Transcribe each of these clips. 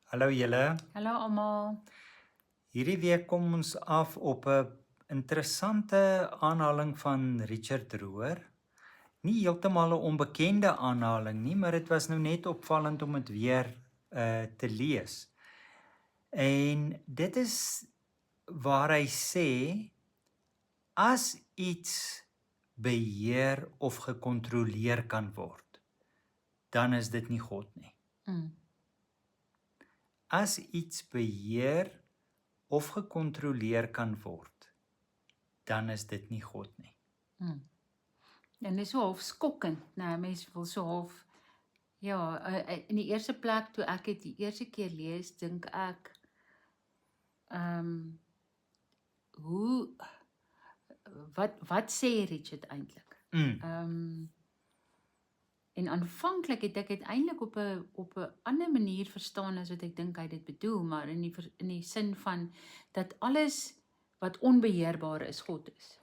Hallo julle. Hallo almal. Hierdie week kom ons af op 'n interessante aanhaling van Richard Rohr. Nie heeltemal 'n onbekende aanhaling nie, maar dit was nou net opvallend om dit weer te lees. En dit is waar hy sê as iets beheer of gekontroleer kan word, dan is dit nie God nie. As iets beheer of gekontroleer kan word, dan is dit nie God nie. En dis so half skokkend, nou mense wil so half in die eerste plek toe ek dit die eerste keer lees, dink ek hoe wat sê Richard eintlik? En aanvanklik het ek dit eintlik op 'n ander manier verstaan as wat ek dink hy dit bedoel, maar in die sin van dat alles wat onbeheerbaar is, God is.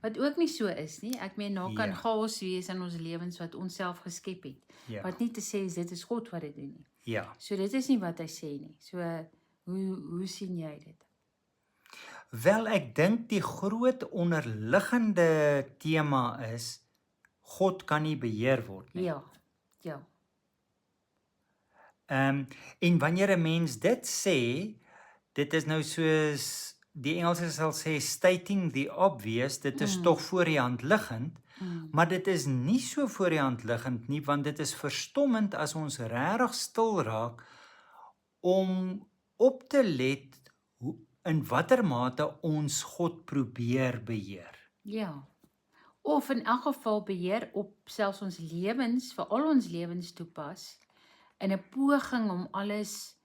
Wat ook nie so is nie. Ek meen daar kan chaos wees in ons lewens wat ons self geskep het. Wat nie te sê is dit is God wat dit doen nie. Ja. So dit is nie wat hy sê nie. So hoe sien jy dit? Wel, ek dink die groot onderliggende tema is God kan nie beheer word nie. Ja. En wanneer 'n mens dit sê, dit is nou soos die Engelse sal sê stating the obvious, dit is tog voor die hand liggend, maar dit is nie so voor die hand liggend nie, want dit is verstommend as ons regtig stil raak om op te let in watter mate ons God probeer beheer. Ja. Of in elk geval beheer op selfs ons lewens, vir al ons lewens toepas in 'n poging om alles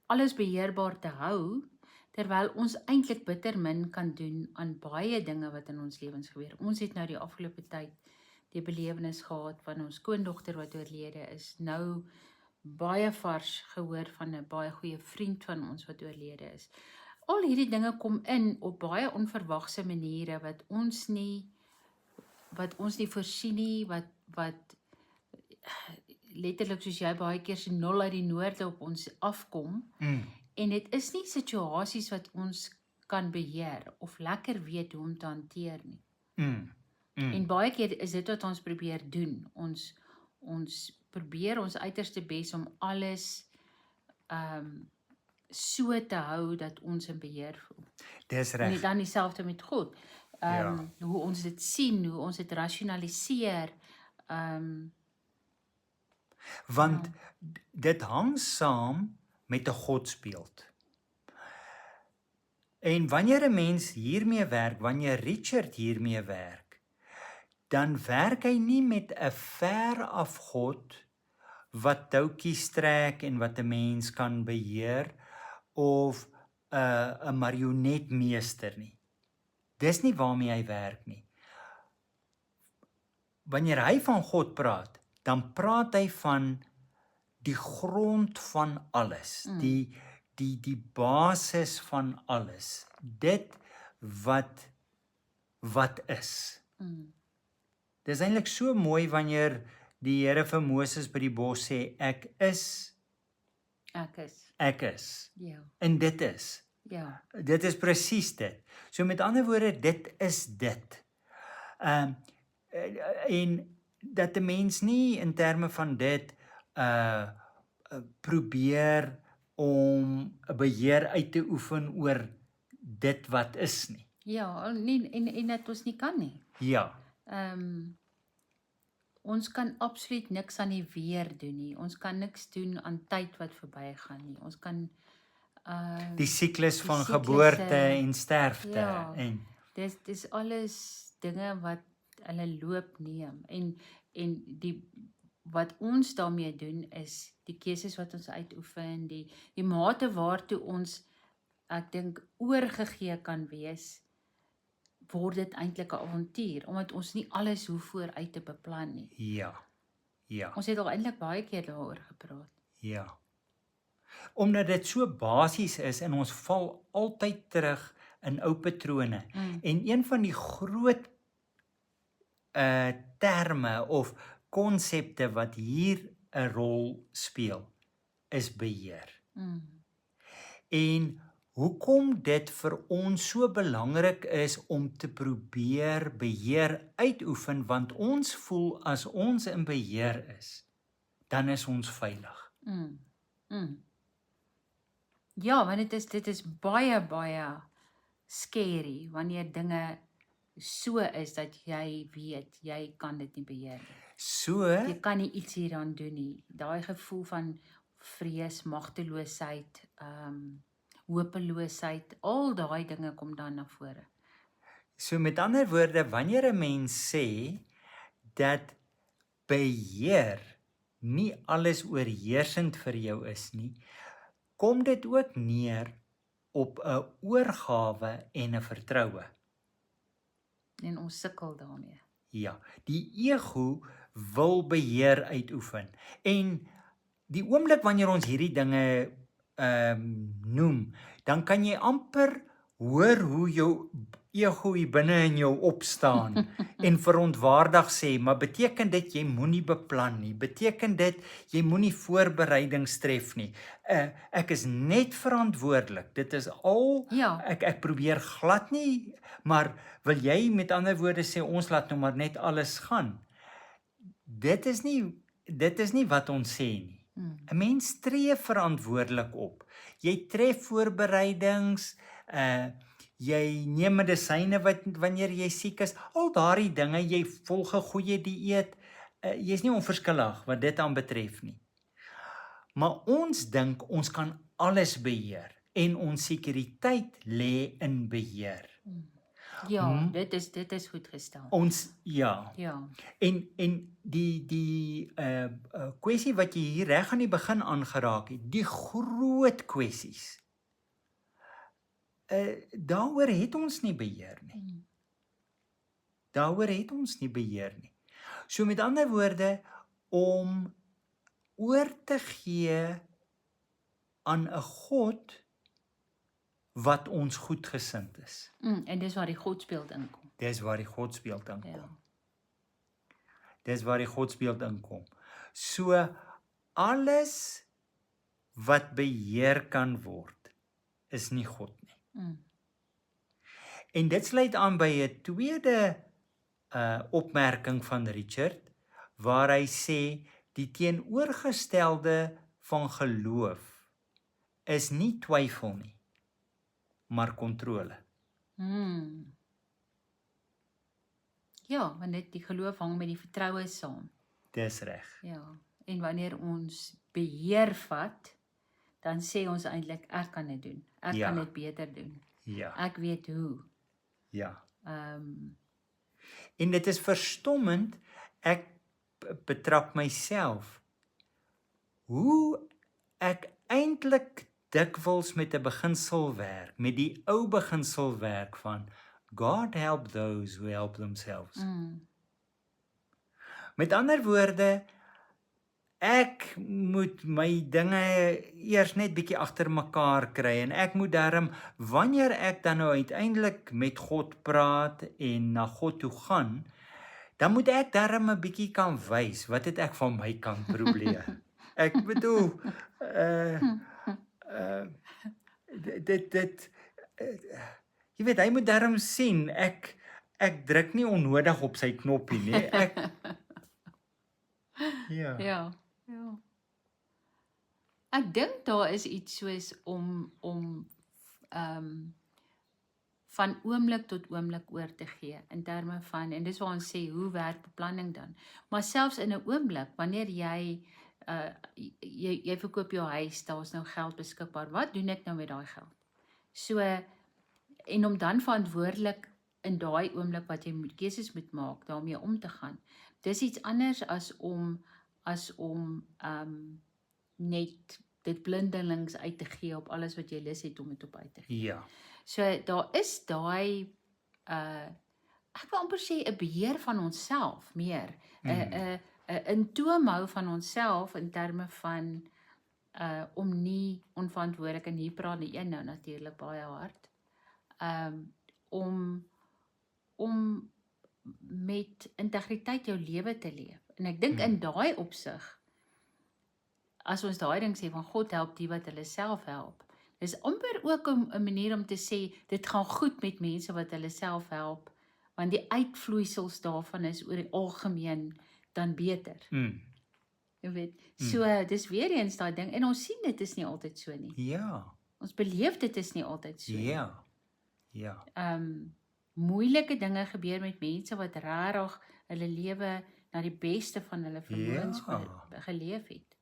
alles beheerbaar te hou, terwyl ons eintlik bitter min kan doen aan baie dinge wat in ons lewens gebeur. Ons het nou die afgelope tyd die belewenis gehad van ons skoondogter wat oorlede is. Nou baie vars gehoor van 'n baie goeie vriend van ons wat oorlede is. Al hierdie dinge kom in op baie onverwagse maniere wat ons nie voorsien nie, wat letterlik soos jy baie keer se 0 uit die noorde op ons afkom. En dit is nie situasies wat ons kan beheer of lekker weet hoe om te hanteer nie. En baie keer is dit wat ons probeer doen. Ons probeer ons uiterste bes om alles so te hou dat ons in beheer voel. Dis reg. En dan dieselfde met God. Hoe ons dit sien, hoe ons dit rasionaliseer. Want dit hang saam met 'n godsbeeld. En wanneer 'n mens hiermee werk, wanneer Richard hiermee werk, dan werk hy nie met 'n ver af God wat touwtjies trek en wat 'n mens kan beheer of 'n marionetmeester nie. Dis nie waarmee hy werk nie. Wanneer hy van God praat, dan praat hy van die grond van alles, die basis van alles, dit wat is. Dis eintlik so mooi wanneer die Here vir Moses by die bos sê, ek is. Ja. En dit is. Ja. Dit is presies dit. So met ander woorde, dit is dit. En dat 'n mens nie in terme van dit probeer om 'n beheer uit te oefen oor dit wat is nie. Ja, en dat ons nie kan nie. Ja. Ons kan absoluut niks aan die weer doen nie. Ons kan niks doen aan tyd wat verbygaan nie. Ons kan die siklus van geboorte en sterfte. Ja, en dis alles dinge wat hulle loop neem. En wat ons daarmee doen is die keuses wat ons uitoefen, die mate waartoe ons, ek dink, oorgegee kan wees, word dit eintlik 'n avontuur, omdat ons nie alles hoef vooruit te beplan nie. Ja. Ons het al eintlik baie keer daaroor gepraat. Ja. Omdat dit so basies is en ons val altyd terug in ou patrone. En een van die groot terme of konsepte wat hier 'n rol speel, is beheer. Mm. En hoekom dit vir ons so belangrik is om te probeer beheer uitoefen, want ons voel as ons in beheer is, dan is ons veilig. Mm. Mm. Ja, want dit is baie scary wanneer dinge so is dat jy weet jy kan dit nie beheer nie. So, Jy kan nie iets hieraan doen nie. Daai gevoel van vrees, magteloosheid, hopeloosheid, al daai dinge kom dan na vore. so met ander woorde, wanneer 'n mens sê dat beheer nie alles oorheersend vir jou is nie, kom dit ook neer op 'n oorgawe en 'n vertroue. En ons sukkel daarmee. Ja, die ego wil beheer uitoefen. En die oomblik wanneer ons hierdie dinge noem, dan kan jy amper hoor hoe jou ego hier binne in jou opstaan en verontwaardig sê, maar beteken dit jy moenie beplan nie? Beteken dit jy moenie voorbereidings tref nie? Ek is net verantwoordelik. Dit is al Ja. ek probeer glad nie, maar wil jy met ander woorde sê ons laat nou maar net alles gaan? Dit is nie wat ons sê nie. 'n Mens tree verantwoordelik op. Jy tref voorbereidings, jy neem medisyne wanneer jy siek is, al daardie dinge, jy volg 'n goeie dieet, jy's nie onverskillig wat dit aanbetref nie. Maar ons dink ons kan alles beheer en ons sekuriteit lê in beheer. Ja, dit is goed gestel. Ons ja. Ja. En die kwessie wat jy hier reg aan die begin aangeraak het, die groot kwessies. Daaroor het ons nie beheer nie. Daaroor het ons nie beheer nie. So met ander woorde, om oor te gee aan 'n God wat ons goedgesind is. En dis waar die godsbeeld inkom. Dis waar die godsbeeld inkom. Ja. Dis waar die godsbeeld inkom. So alles wat beheer kan word, is nie God nie. En dit sluit aan by 'n tweede opmerking van Richard, waar hy sê die teenoorgestelde van geloof is nie twyfel nie, maar kontrole. Ja, want die geloof hang met die vertroue saam. Dis reg. Ja, en wanneer ons beheer vat, dan sê ons eintlik ek kan dit doen. Ek Ja. kan dit beter doen. Ja, Ek weet hoe. ja. Ehm En dit is verstommend, ek betrap myself, hoe ek eintlik dikwels met 'n beginsel werk, met die ou beginsel werk van God help those who help themselves. Met ander woorde, ek moet my dinge eers net bietjie agter mekaar kry en ek moet darm, wanneer ek dan nou uiteindelik met God praat en na God toe gaan, dan moet ek darm 'n bietjie kan wys wat het ek van my kant probeer. Ek bedoel jy weet, hy moet darm sien ek druk nie onnodig op sy knoppie nie. Ja. Ek dink daar is iets soos om van oomblik tot oomblik oor te gee in terme van, en dis waar ons sê hoe werk beplanning dan. Maar selfs in 'n oomblik wanneer jy verkoop jou huis, daar's nou geld beskikbaar. Wat doen ek nou met daai geld? So en om dan verantwoordelik in daai oomblik wat jy keuses moet maak daarmee om te gaan. Dis iets anders as om net dit blindelings uit te gee op alles wat jy lus het om dit op uit te gee. Ja. So daar is daai ek wil amper sê 'n beheer van onsself meer, 'n intoomhou van onsself in terme van om nie onverantwoordelik, en hier praat die een nou natuurlik baie hard, om met integriteit jou lewe te leef. En ek dink in daai opsig as ons daai ding sê van God help die wat hulle self help. Dis amper ook 'n manier om te sê dit gaan goed met mense wat hulle self help, want die uitvloeisels daarvan is oor die algemeen dan beter. Jy weet. So dis weer eens daai ding en ons sien dit is nie altyd so nie. Ja, Ons beleef dit is nie altyd so nie. ja. Moeilike dinge gebeur met mense wat regtig hulle lewe na die beste van hulle vermoëns geleef het.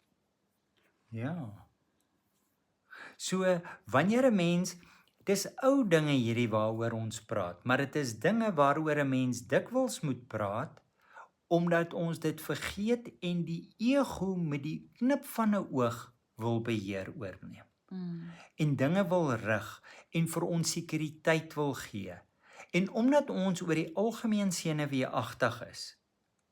Ja. So, wanneer 'n mens, dis ou dinge hierdie waaroor ons praat, maar dit is dinge waaroor 'n mens dikwels moet praat, omdat ons dit vergeet en die ego met die knip van 'n oog wil beheer oorneem. En dinge wil rig en vir ons sekuriteit wil gee. En omdat ons oor die algemeen senuweeagtig is,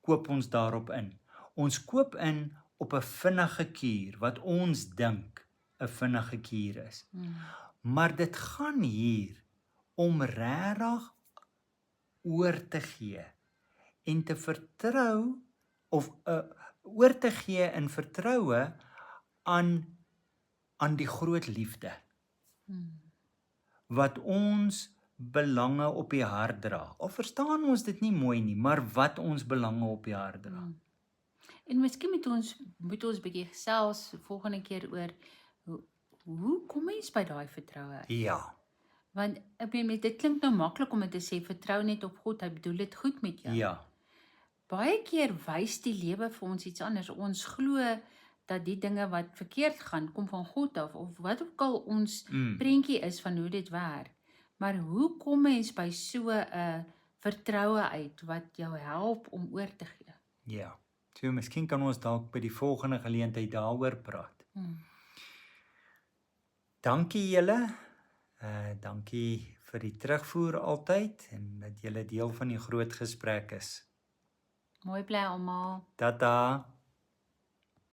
koop ons daarop in. Ons koop in op 'n vinnige kuur wat ons dink 'n vinnige kuur is. Maar dit gaan hier om regtig oor te gee en te vertrou of oor te gee in vertroue aan die groot liefde wat ons belange op die hart dra. Of verstaan ons dit nie mooi nie, maar wat ons belange op die hart dra. En miskien moet ons bietjie gesels volgende keer oor hoe kom mens by daai vertroue uit? Ja. Want ek meen dit klink nou maklik om te sê vertrou net op God, hy bedoel dit goed met jou. Ja. Baie keer wys die lewe vir ons iets anders. Ons glo dat die dinge wat verkeerd gaan, kom van God af, of wat ook al ons prentjie is van hoe dit werk. Maar hoe kom mens by so 'n vertroue uit wat jou help om oor te gee? Ja. So miskien kan ons dalk by die volgende geleentheid daaroor praat. Dankie julle. Dankie vir die terugvoer altyd en dat julle deel van die groot gesprek is. Mooi bly almal. Tata.